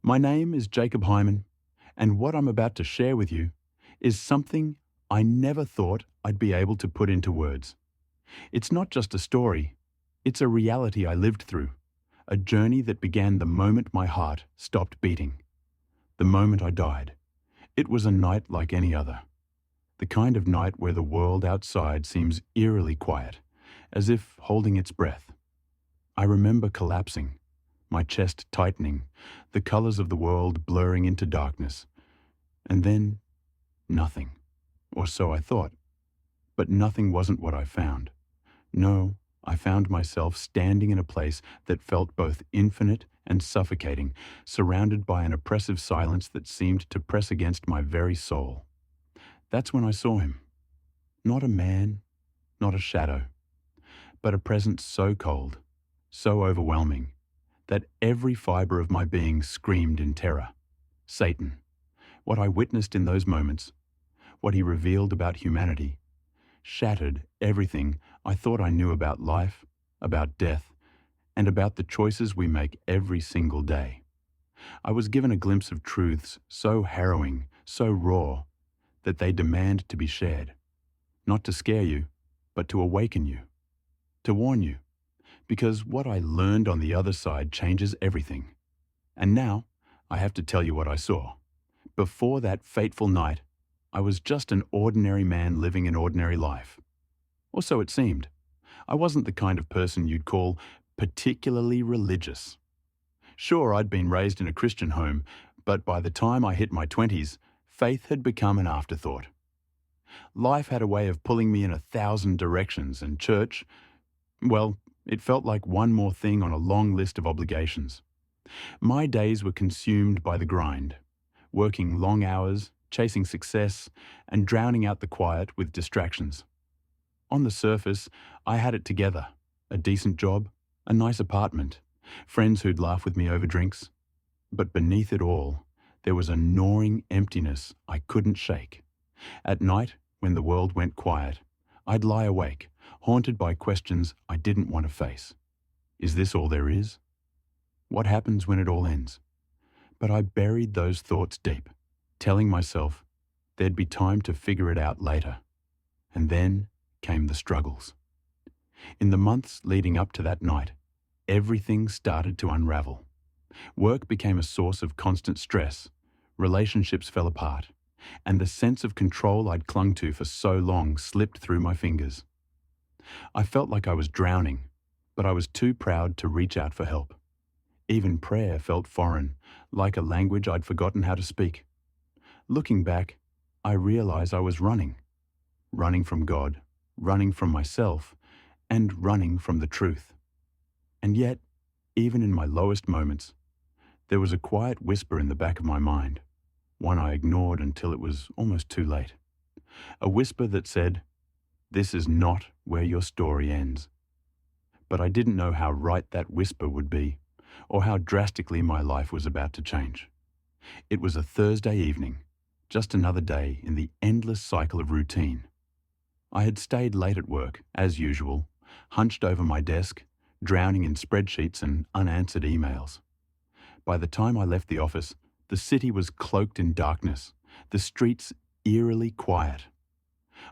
My name is Jacob Hyman, and what I'm about to share with you is something I never thought I'd be able to put into words. It's not just a story, it's a reality I lived through, a journey that began the moment my heart stopped beating, the moment I died. It was a night like any other, the kind of night where the world outside seems eerily quiet, as if holding its breath. I remember collapsing, my chest tightening, the colors of the world blurring into darkness. And then, nothing. Or so I thought. But nothing wasn't what I found. No, I found myself standing in a place that felt both infinite and suffocating, surrounded by an oppressive silence that seemed to press against my very soul. That's when I saw him. Not a man, not a shadow, but a presence so cold, so overwhelming, that every fiber of my being screamed in terror. Satan. What I witnessed in those moments, what he revealed about humanity, shattered everything I thought I knew about life, about death, and about the choices we make every single day. I was given a glimpse of truths so harrowing, so raw, that they demand to be shared. Not to scare you, but to awaken you, to warn you. Because what I learned on the other side changes everything. And now, I have to tell you what I saw. Before that fateful night, I was just an ordinary man living an ordinary life. Or so it seemed. I wasn't the kind of person you'd call particularly religious. Sure, I'd been raised in a Christian home, but by the time I hit my 20s, faith had become an afterthought. Life had a way of pulling me in 1,000 directions, and church, well, it felt like one more thing on a long list of obligations. My days were consumed by the grind, working long hours, chasing success, and drowning out the quiet with distractions. On the surface, I had it together, a decent job, a nice apartment, friends who'd laugh with me over drinks. But beneath it all, there was a gnawing emptiness I couldn't shake. At night, when the world went quiet, I'd lie awake, haunted by questions I didn't want to face. Is this all there is? What happens when it all ends? But I buried those thoughts deep, telling myself there'd be time to figure it out later. And then came the struggles. In the months leading up to that night, everything started to unravel. Work became a source of constant stress, relationships fell apart, and the sense of control I'd clung to for so long slipped through my fingers. I felt like I was drowning, but I was too proud to reach out for help. Even prayer felt foreign, like a language I'd forgotten how to speak. Looking back, I realized I was running from God, running from myself, and running from the truth. And yet, even in my lowest moments, there was a quiet whisper in the back of my mind, one I ignored until it was almost too late. A whisper that said, "This is not where your story ends." But I didn't know how right that whisper would be, or how drastically my life was about to change. It was a Thursday evening, just another day in the endless cycle of routine. I had stayed late at work, as usual, hunched over my desk, drowning in spreadsheets and unanswered emails. By the time I left the office, the city was cloaked in darkness, the streets eerily quiet.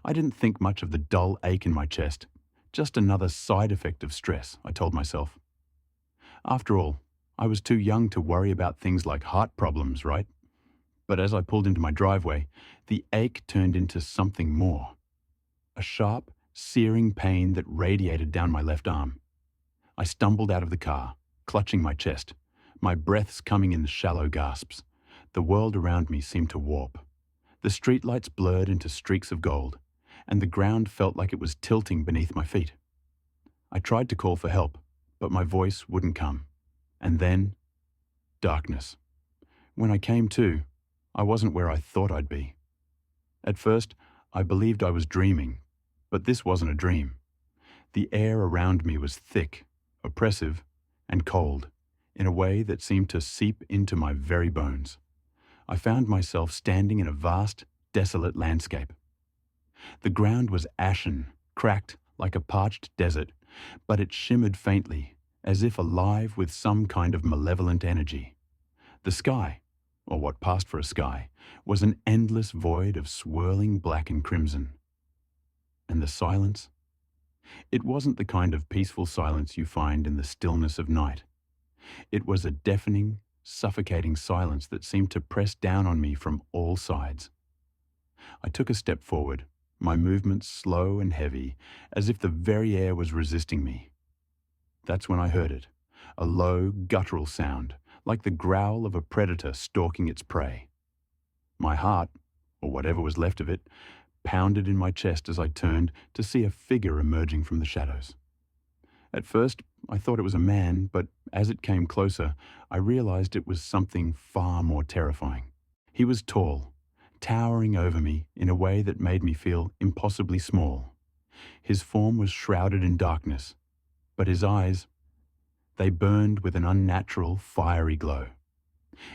I didn't think much of the dull ache in my chest, just another side effect of stress, I told myself. After all, I was too young to worry about things like heart problems, right? But as I pulled into my driveway, the ache turned into something more. A sharp, searing pain that radiated down my left arm. I stumbled out of the car, clutching my chest, my breaths coming in shallow gasps. The world around me seemed to warp. The streetlights blurred into streaks of gold, and the ground felt like it was tilting beneath my feet. I tried to call for help, but my voice wouldn't come. And then, darkness. When I came to, I wasn't where I thought I'd be. At first, I believed I was dreaming, but this wasn't a dream. The air around me was thick, oppressive, and cold, in a way that seemed to seep into my very bones. I found myself standing in a vast, desolate landscape. The ground was ashen, cracked like a parched desert, but it shimmered faintly, as if alive with some kind of malevolent energy. The sky, or what passed for a sky, was an endless void of swirling black and crimson. And the silence? It wasn't the kind of peaceful silence you find in the stillness of night. It was a deafening, suffocating silence that seemed to press down on me from all sides. I took a step forward, my movements slow and heavy, as if the very air was resisting me. That's when I heard it, a low, guttural sound, like the growl of a predator stalking its prey. My heart, or whatever was left of it, pounded in my chest as I turned to see a figure emerging from the shadows. At first, I thought it was a man, but as it came closer, I realized it was something far more terrifying. He was tall, towering over me in a way that made me feel impossibly small. His form was shrouded in darkness, but his eyes, they burned with an unnatural, fiery glow.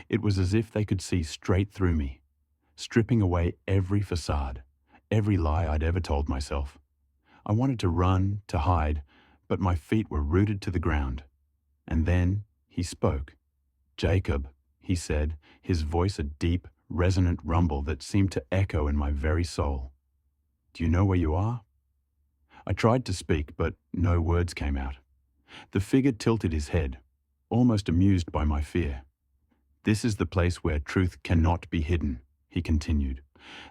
It was as if they could see straight through me, stripping away every facade, every lie I'd ever told myself. I wanted to run, to hide, but my feet were rooted to the ground. And then he spoke. "Jacob," he said, his voice a deep, resonant rumble that seemed to echo in my very soul. "Do you know where you are?" I tried to speak, but no words came out. The figure tilted his head, almost amused by my fear. "This is the place where truth cannot be hidden," he continued.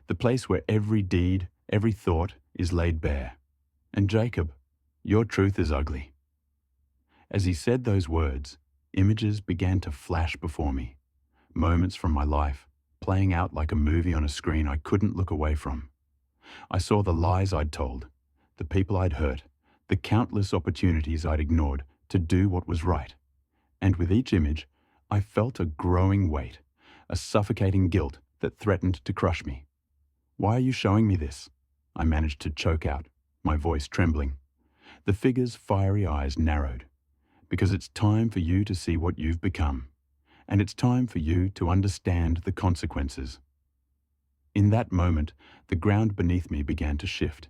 "The place where every deed, every thought is laid bare. And Jacob, your truth is ugly." As he said those words, images began to flash before me, moments from my life, playing out like a movie on a screen I couldn't look away from. I saw the lies I'd told, the people I'd hurt, the countless opportunities I'd ignored to do what was right. And with each image, I felt a growing weight, a suffocating guilt that threatened to crush me. "Why are you showing me this?" I managed to choke out, my voice trembling. The figure's fiery eyes narrowed. "Because it's time for you to see what you've become, and it's time for you to understand the consequences." In that moment, the ground beneath me began to shift,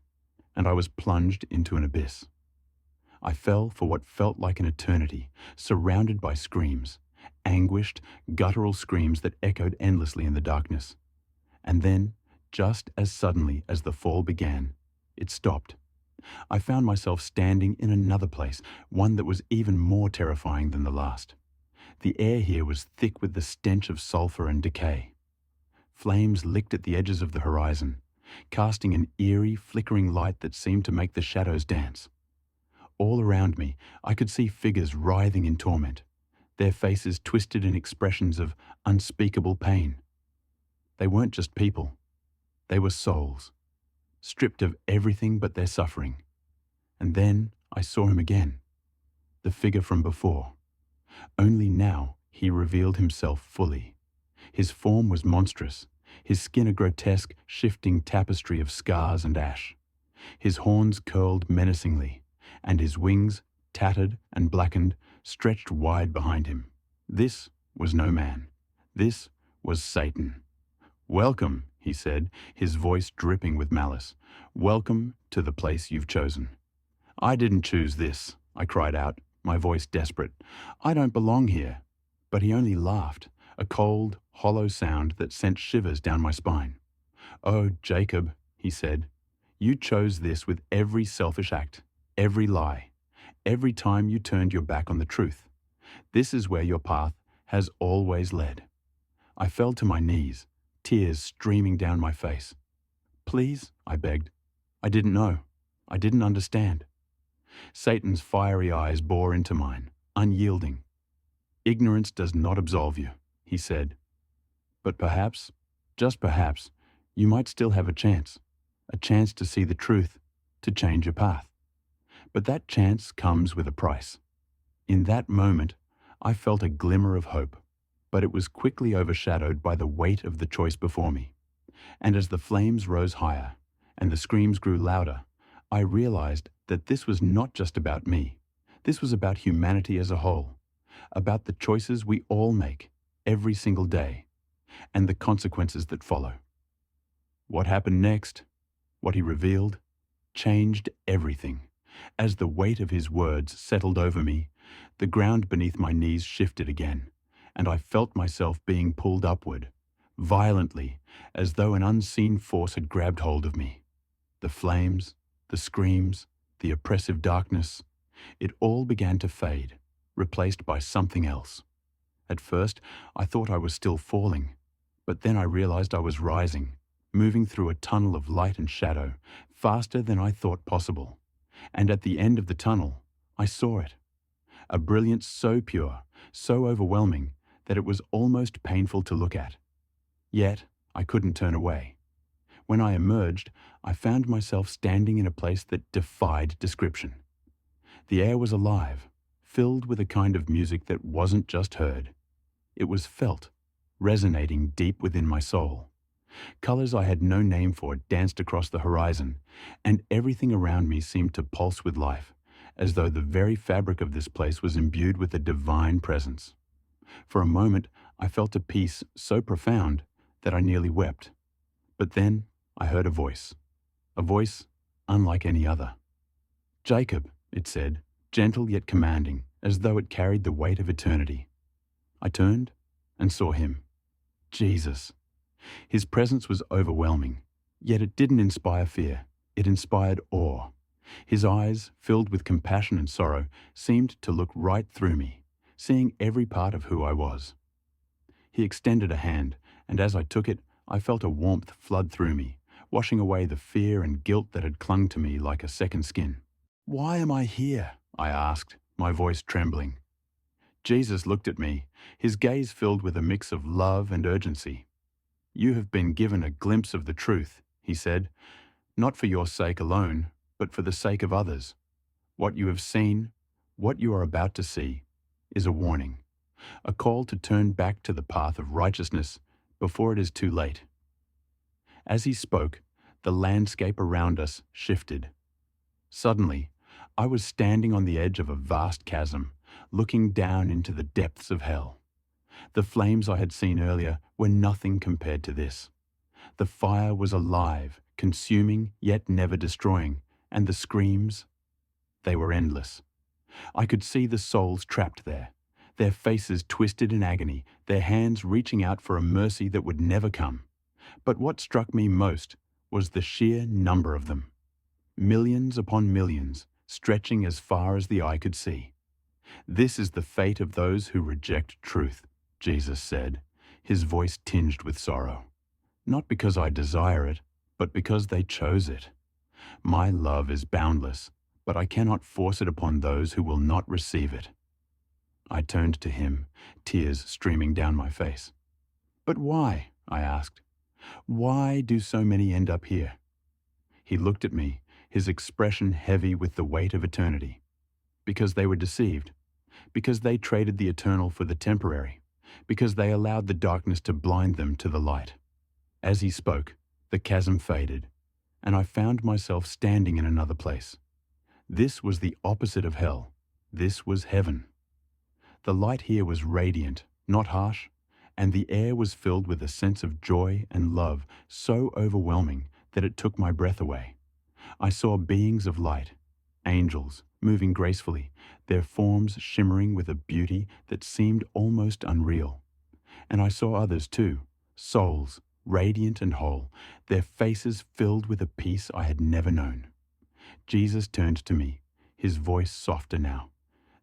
and I was plunged into an abyss. I fell for what felt like an eternity, surrounded by screams, anguished, guttural screams that echoed endlessly in the darkness. And then, just as suddenly as the fall began, it stopped. I found myself standing in another place, one that was even more terrifying than the last. The air here was thick with the stench of sulfur and decay. Flames licked at the edges of the horizon, casting an eerie, flickering light that seemed to make the shadows dance. All around me, I could see figures writhing in torment, their faces twisted in expressions of unspeakable pain. They weren't just people. They were souls, stripped of everything but their suffering. And then I saw him again, the figure from before. Only now he revealed himself fully. His form was monstrous, his skin a grotesque, shifting tapestry of scars and ash. His horns curled menacingly, and his wings, tattered and blackened, stretched wide behind him. This was no man. This was Satan. "Welcome," he said, his voice dripping with malice. "Welcome to the place you've chosen." "I didn't choose this," I cried out, my voice desperate. "I don't belong here." But he only laughed, a cold, hollow sound that sent shivers down my spine. "Oh, Jacob," he said, "you chose this with every selfish act, every lie, every time you turned your back on the truth. This is where your path has always led." I fell to my knees, tears streaming down my face. "Please," I begged. "I didn't know. I didn't understand." Satan's fiery eyes bore into mine, unyielding. "Ignorance does not absolve you," he said. "But perhaps, just perhaps, you might still have a chance to see the truth, to change your path. But that chance comes with a price." In that moment, I felt a glimmer of hope, but it was quickly overshadowed by the weight of the choice before me. And as the flames rose higher, and the screams grew louder, I realized that this was not just about me. This was about humanity as a whole, about the choices we all make every single day, and the consequences that follow. What happened next, what he revealed, changed everything. As the weight of his words settled over me, the ground beneath my knees shifted again, and I felt myself being pulled upward, violently, as though an unseen force had grabbed hold of me. The flames, the screams, the oppressive darkness, it all began to fade, replaced by something else. At first, I thought I was still falling, but then I realized I was rising, moving through a tunnel of light and shadow, faster than I thought possible. And at the end of the tunnel, I saw it. A brilliance so pure, so overwhelming, that it was almost painful to look at. Yet, I couldn't turn away. When I emerged, I found myself standing in a place that defied description. The air was alive, filled with a kind of music that wasn't just heard. It was felt, resonating deep within my soul. Colors I had no name for danced across the horizon, and everything around me seemed to pulse with life, as though the very fabric of this place was imbued with a divine presence. For a moment, I felt a peace so profound that I nearly wept. But then I heard a voice unlike any other. "Jacob," it said, gentle yet commanding, as though it carried the weight of eternity. I turned and saw him. Jesus. His presence was overwhelming, yet it didn't inspire fear. It inspired awe. His eyes, filled with compassion and sorrow, seemed to look right through me, seeing every part of who I was. He extended a hand, and as I took it, I felt a warmth flood through me, washing away the fear and guilt that had clung to me like a second skin. "Why am I here?" I asked, my voice trembling. Jesus looked at me, his gaze filled with a mix of love and urgency. "You have been given a glimpse of the truth," he said, "not for your sake alone, but for the sake of others. What you have seen, what you are about to see, is a warning, a call to turn back to the path of righteousness before it is too late." As he spoke, the landscape around us shifted. Suddenly, I was standing on the edge of a vast chasm, looking down into the depths of hell. The flames I had seen earlier were nothing compared to this. The fire was alive, consuming yet never destroying, and the screams, they were endless. I could see the souls trapped there, their faces twisted in agony, their hands reaching out for a mercy that would never come. But what struck me most was the sheer number of them. Millions upon millions, stretching as far as the eye could see. "This is the fate of those who reject truth," Jesus said, his voice tinged with sorrow. "Not because I desire it, but because they chose it. My love is boundless, but I cannot force it upon those who will not receive it." I turned to him, tears streaming down my face. "But why?" I asked. "Why do so many end up here?" He looked at me, his expression heavy with the weight of eternity. "Because they were deceived. Because they traded the eternal for the temporary. Because they allowed the darkness to blind them to the light." As he spoke, the chasm faded, and I found myself standing in another place. This was the opposite of hell. This was heaven. The light here was radiant, not harsh, and the air was filled with a sense of joy and love so overwhelming that it took my breath away. I saw beings of light, angels, moving gracefully, their forms shimmering with a beauty that seemed almost unreal. And I saw others too, souls, radiant and whole, their faces filled with a peace I had never known. Jesus turned to me, his voice softer now.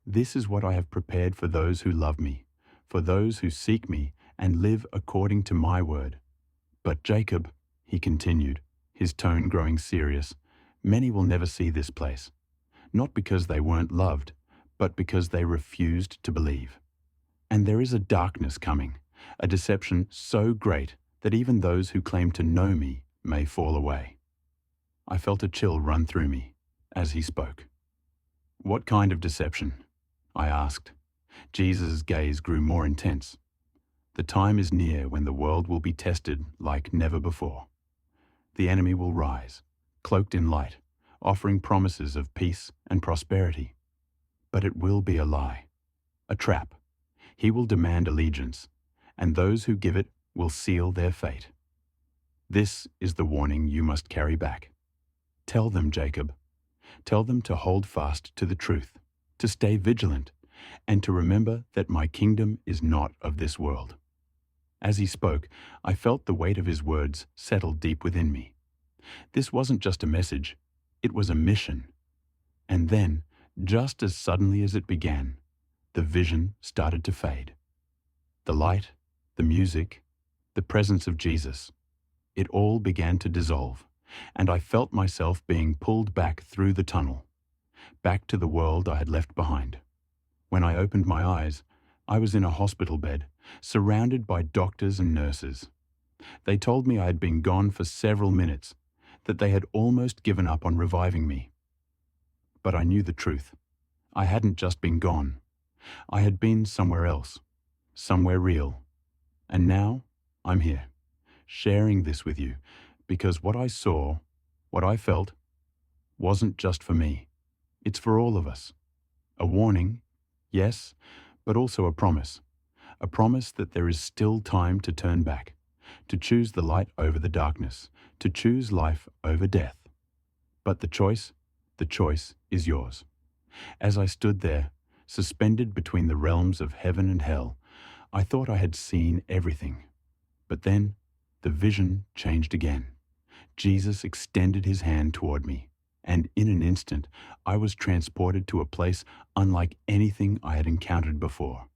"This is what I have prepared for those who love me, for those who seek me and live according to my word. But Jacob," he continued, his tone growing serious, "many will never see this place, not because they weren't loved, but because they refused to believe. And there is a darkness coming, a deception so great that even those who claim to know me may fall away." I felt a chill run through me as he spoke. "What kind of deception?" I asked. Jesus' gaze grew more intense. "The time is near when the world will be tested like never before. The enemy will rise, cloaked in light, offering promises of peace and prosperity. But it will be a lie, a trap. He will demand allegiance, and those who give it will seal their fate. This is the warning you must carry back. Tell them, Jacob. Tell them to hold fast to the truth, to stay vigilant, and to remember that my kingdom is not of this world. As he spoke, I felt the weight of his words settle deep within me. This wasn't just a message, it was a mission. And then, just as suddenly as it began, the vision started to fade. The light, the music, the presence of Jesus, it all began to dissolve, and I felt myself being pulled back through the tunnel, back to the world I had left behind. When I opened my eyes, I was in a hospital bed, surrounded by doctors and nurses. They told me I had been gone for several minutes, that they had almost given up on reviving me. But I knew the truth. I hadn't just been gone. I had been somewhere else, somewhere real. And now I'm here, sharing this with you, because what I saw, what I felt, wasn't just for me. It's for all of us. A warning, yes, but also a promise that there is still time to turn back, to choose the light over the darkness, to choose life over death. But the choice is yours. As I stood there, suspended between the realms of heaven and hell, I thought I had seen everything. But then, the vision changed again. Jesus extended his hand toward me, and in an instant, I was transported to a place unlike anything I had encountered before.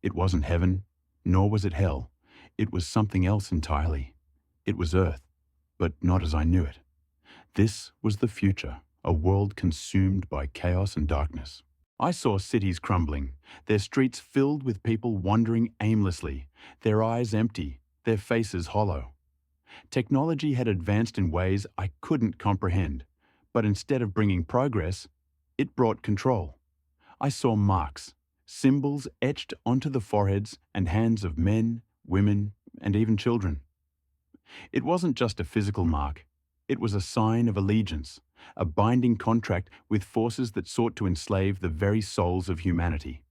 It wasn't heaven, nor was it hell. It was something else entirely. It was earth, but not as I knew it. This was the future, a world consumed by chaos and darkness. I saw cities crumbling, their streets filled with people wandering aimlessly, their eyes empty, their faces hollow. Technology had advanced in ways I couldn't comprehend, but instead of bringing progress, it brought control. I saw marks, symbols etched onto the foreheads and hands of men, women, and even children. It wasn't just a physical mark, it was a sign of allegiance, a binding contract with forces that sought to enslave the very souls of humanity.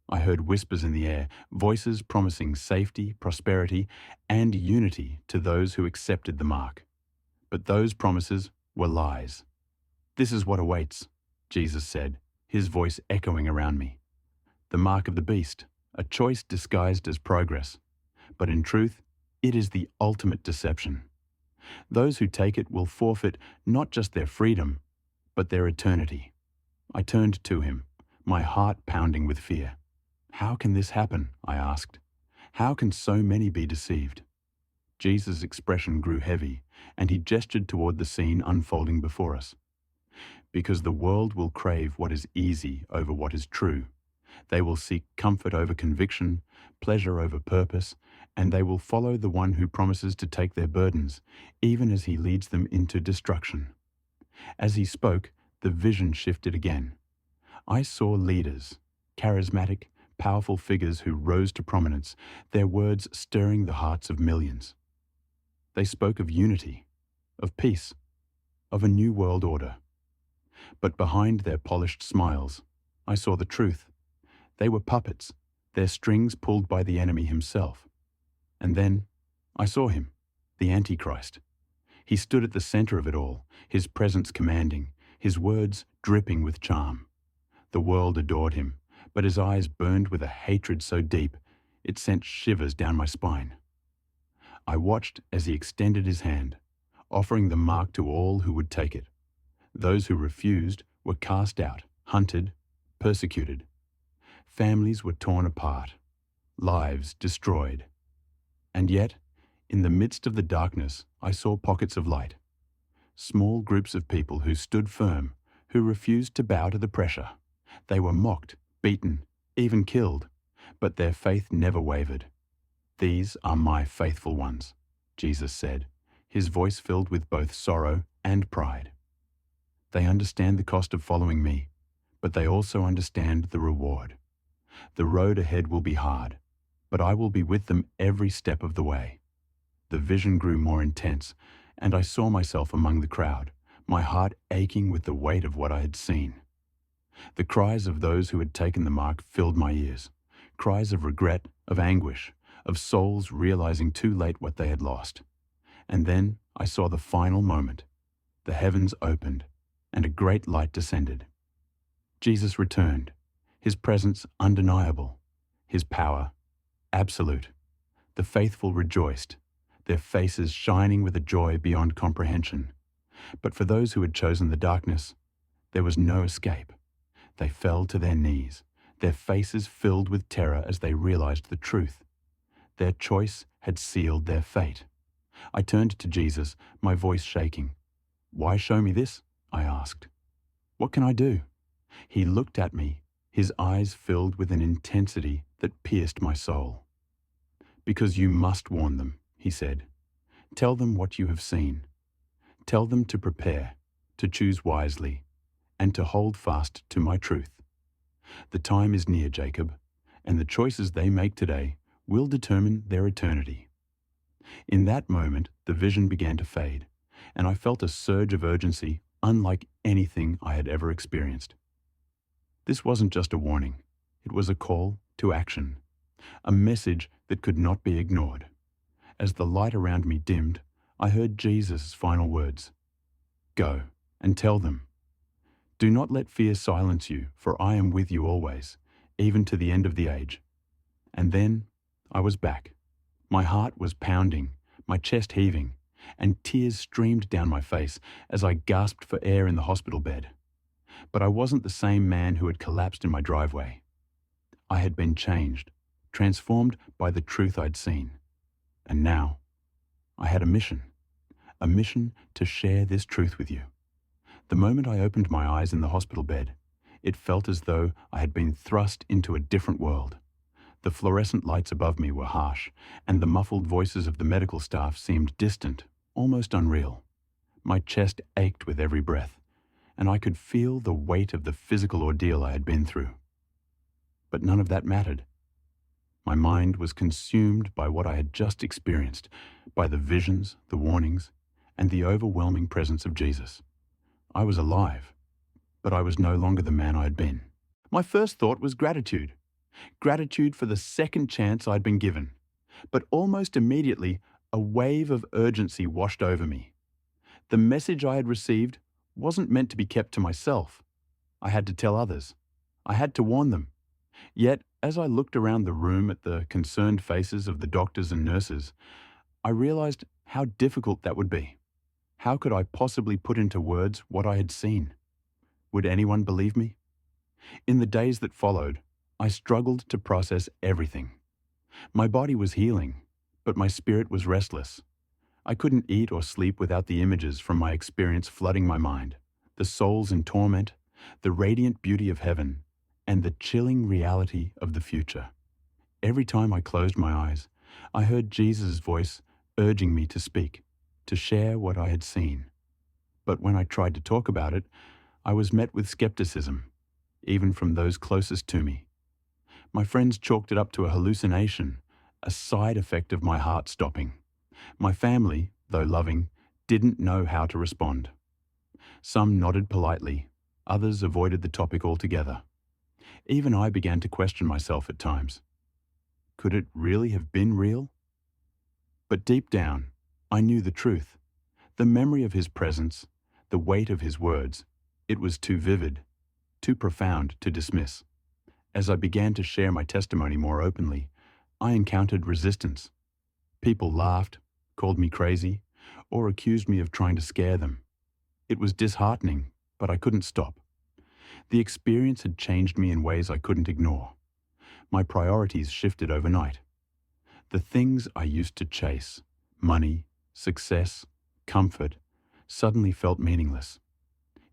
I heard whispers in the air, voices promising safety, prosperity, and unity to those who accepted the mark. But those promises were lies. "This is what awaits," Jesus said, his voice echoing around me. "The mark of the beast, a choice disguised as progress. But in truth, it is the ultimate deception. Those who take it will forfeit not just their freedom, but their eternity." I turned to him, my heart pounding with fear. "How can this happen?" I asked. "How can so many be deceived?" Jesus' expression grew heavy, and he gestured toward the scene unfolding before us. "Because the world will crave what is easy over what is true. They will seek comfort over conviction, pleasure over purpose, and they will follow the one who promises to take their burdens, even as he leads them into destruction." As he spoke, the vision shifted again. I saw leaders, charismatic, powerful figures who rose to prominence, their words stirring the hearts of millions. They spoke of unity, of peace, of a new world order. But behind their polished smiles, I saw the truth. They were puppets, their strings pulled by the enemy himself. And then I saw him, the Antichrist. He stood at the center of it all, his presence commanding, his words dripping with charm. The world adored him, but his eyes burned with a hatred so deep it sent shivers down my spine. I watched as he extended his hand, offering the mark to all who would take it. Those who refused were cast out, hunted, persecuted. Families were torn apart, lives destroyed. And yet, in the midst of the darkness, I saw pockets of light. Small groups of people who stood firm, who refused to bow to the pressure. They were mocked, beaten, even killed, but their faith never wavered. "These are my faithful ones," Jesus said, his voice filled with both sorrow and pride. "They understand the cost of following me, but they also understand the reward. The road ahead will be hard, but I will be with them every step of the way." The vision grew more intense, and I saw myself among the crowd, my heart aching with the weight of what I had seen. The cries of those who had taken the mark filled my ears, cries of regret, of anguish, of souls realizing too late what they had lost. And then I saw the final moment. The heavens opened, and a great light descended. Jesus returned, His presence undeniable, His power absolute. The faithful rejoiced, their faces shining with a joy beyond comprehension. But for those who had chosen the darkness, there was no escape. They fell to their knees, their faces filled with terror as they realized the truth. Their choice had sealed their fate. I turned to Jesus, my voice shaking. "Why show me this?" I asked. "What can I do?" He looked at me, his eyes filled with an intensity that pierced my soul. "Because you must warn them," he said. "Tell them what you have seen. Tell them to prepare, to choose wisely, and to hold fast to my truth. The time is near, Jacob, and the choices they make today will determine their eternity." In that moment, the vision began to fade, and I felt a surge of urgency unlike anything I had ever experienced. This wasn't just a warning. It was a call to action, a message that could not be ignored. As the light around me dimmed, I heard Jesus' final words. "Go and tell them. Do not let fear silence you, for I am with you always, even to the end of the age." And then I was back. My heart was pounding, my chest heaving, and tears streamed down my face as I gasped for air in the hospital bed. But I wasn't the same man who had collapsed in my driveway. I had been changed, transformed by the truth I'd seen. And now, I had a mission to share this truth with you. The moment I opened my eyes in the hospital bed, it felt as though I had been thrust into a different world. The fluorescent lights above me were harsh, and the muffled voices of the medical staff seemed distant, almost unreal. My chest ached with every breath, and I could feel the weight of the physical ordeal I had been through. But none of that mattered. My mind was consumed by what I had just experienced, by the visions, the warnings, and the overwhelming presence of Jesus. I was alive, but I was no longer the man I had been. My first thought was gratitude. Gratitude for the second chance I'd been given. But almost immediately, a wave of urgency washed over me. The message I had received wasn't meant to be kept to myself. I had to tell others. I had to warn them. Yet, as I looked around the room at the concerned faces of the doctors and nurses, I realized how difficult that would be. How could I possibly put into words what I had seen? Would anyone believe me? In the days that followed, I struggled to process everything. My body was healing, but my spirit was restless. I couldn't eat or sleep without the images from my experience flooding my mind, the souls in torment, the radiant beauty of heaven, and the chilling reality of the future. Every time I closed my eyes, I heard Jesus' voice urging me to speak, to share what I had seen. But when I tried to talk about it, I was met with skepticism, even from those closest to me. My friends chalked it up to a hallucination, a side effect of my heart stopping. My family, though loving, didn't know how to respond. Some nodded politely, others avoided the topic altogether. Even I began to question myself at times. Could it really have been real? But deep down, I knew the truth. The memory of his presence, the weight of his words, it was too vivid, too profound to dismiss. As I began to share my testimony more openly, I encountered resistance. People laughed, called me crazy, or accused me of trying to scare them. It was disheartening, but I couldn't stop. The experience had changed me in ways I couldn't ignore. My priorities shifted overnight. The things I used to chase, money, success, comfort, suddenly felt meaningless.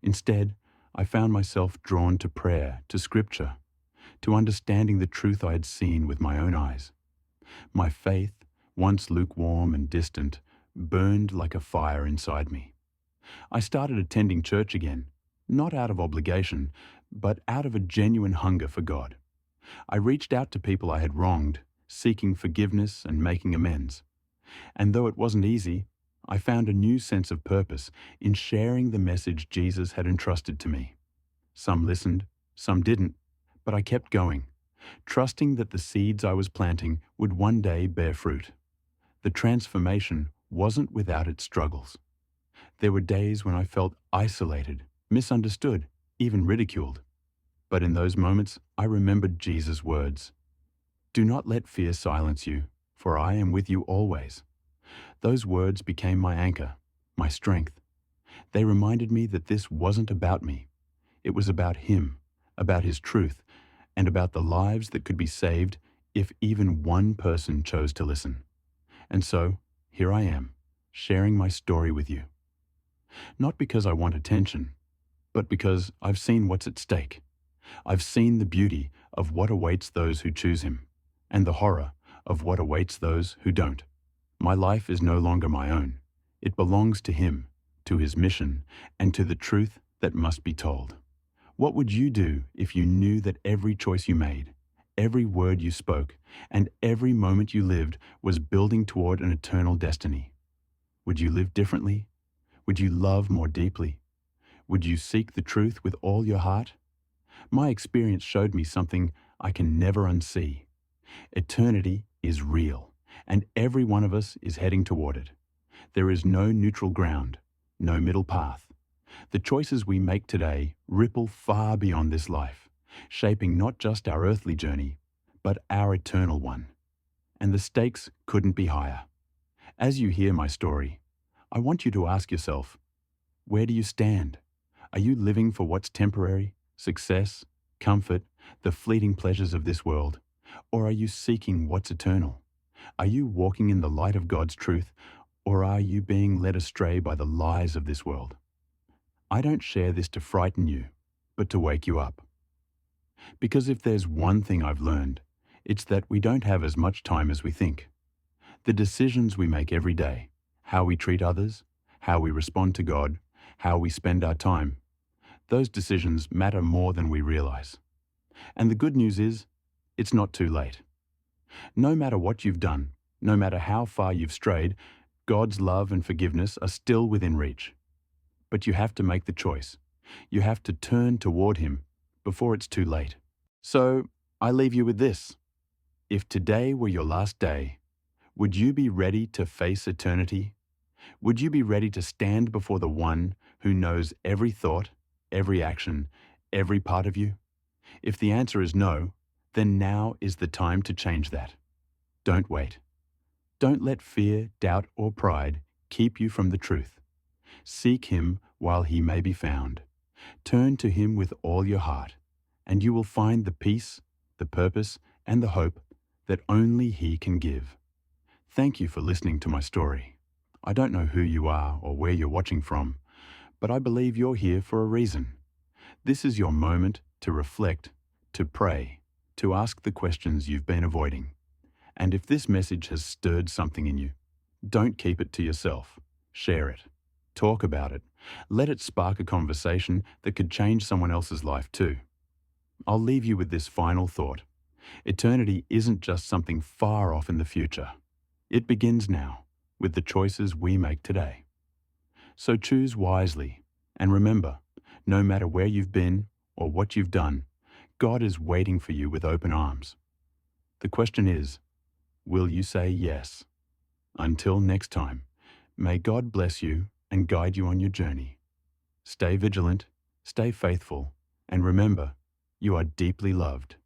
Instead, I found myself drawn to prayer, to scripture, to understanding the truth I had seen with my own eyes. My faith, once lukewarm and distant, burned like a fire inside me. I started attending church again, not out of obligation, but out of a genuine hunger for God. I reached out to people I had wronged, seeking forgiveness and making amends. And though it wasn't easy, I found a new sense of purpose in sharing the message Jesus had entrusted to me. Some listened, some didn't, but I kept going, trusting that the seeds I was planting would one day bear fruit. The transformation wasn't without its struggles. There were days when I felt isolated, misunderstood, even ridiculed. But in those moments, I remembered Jesus' words, "Do not let fear silence you, for I am with you always." Those words became my anchor, my strength. They reminded me that this wasn't about me. It was about Him, about His truth, and about the lives that could be saved if even one person chose to listen. And so, here I am, sharing my story with you. Not because I want attention, but because I've seen what's at stake. I've seen the beauty of what awaits those who choose Him, and the horror of what awaits those who don't. My life is no longer my own. It belongs to Him, to His mission, and to the truth that must be told. What would you do if you knew that every choice you made, every word you spoke, and every moment you lived was building toward an eternal destiny? Would you live differently? Would you love more deeply? Would you seek the truth with all your heart? My experience showed me something I can never unsee. Eternity is real, and every one of us is heading toward it. There is no neutral ground, no middle path. The choices we make today ripple far beyond this life, shaping not just our earthly journey, but our eternal one. And the stakes couldn't be higher. As you hear my story, I want you to ask yourself, where do you stand? Are you living for what's temporary, success, comfort, the fleeting pleasures of this world? Or are you seeking what's eternal? Are you walking in the light of God's truth, or are you being led astray by the lies of this world? I don't share this to frighten you, but to wake you up. Because if there's one thing I've learned, it's that we don't have as much time as we think. The decisions we make every day, how we treat others, how we respond to God, how we spend our time, those decisions matter more than we realize. And the good news is, it's not too late. No matter what you've done, no matter how far you've strayed, God's love and forgiveness are still within reach. But you have to make the choice. You have to turn toward Him before it's too late. So, I leave you with this. If today were your last day, would you be ready to face eternity? Would you be ready to stand before the One who knows every thought, every action, every part of you? If the answer is no, then now is the time to change that. Don't wait. Don't let fear, doubt, or pride keep you from the truth. Seek Him while He may be found. Turn to Him with all your heart, and you will find the peace, the purpose, and the hope that only He can give. Thank you for listening to my story. I don't know who you are or where you're watching from, but I believe you're here for a reason. This is your moment to reflect, to pray, to ask the questions you've been avoiding. And if this message has stirred something in you, don't keep it to yourself. Share it. Talk about it. Let it spark a conversation that could change someone else's life too. I'll leave you with this final thought. Eternity isn't just something far off in the future. It begins now, with the choices we make today. So choose wisely, and remember, no matter where you've been or what you've done, God is waiting for you with open arms. The question is, will you say yes? Until next time, may God bless you and guide you on your journey. Stay vigilant, stay faithful, and remember, you are deeply loved.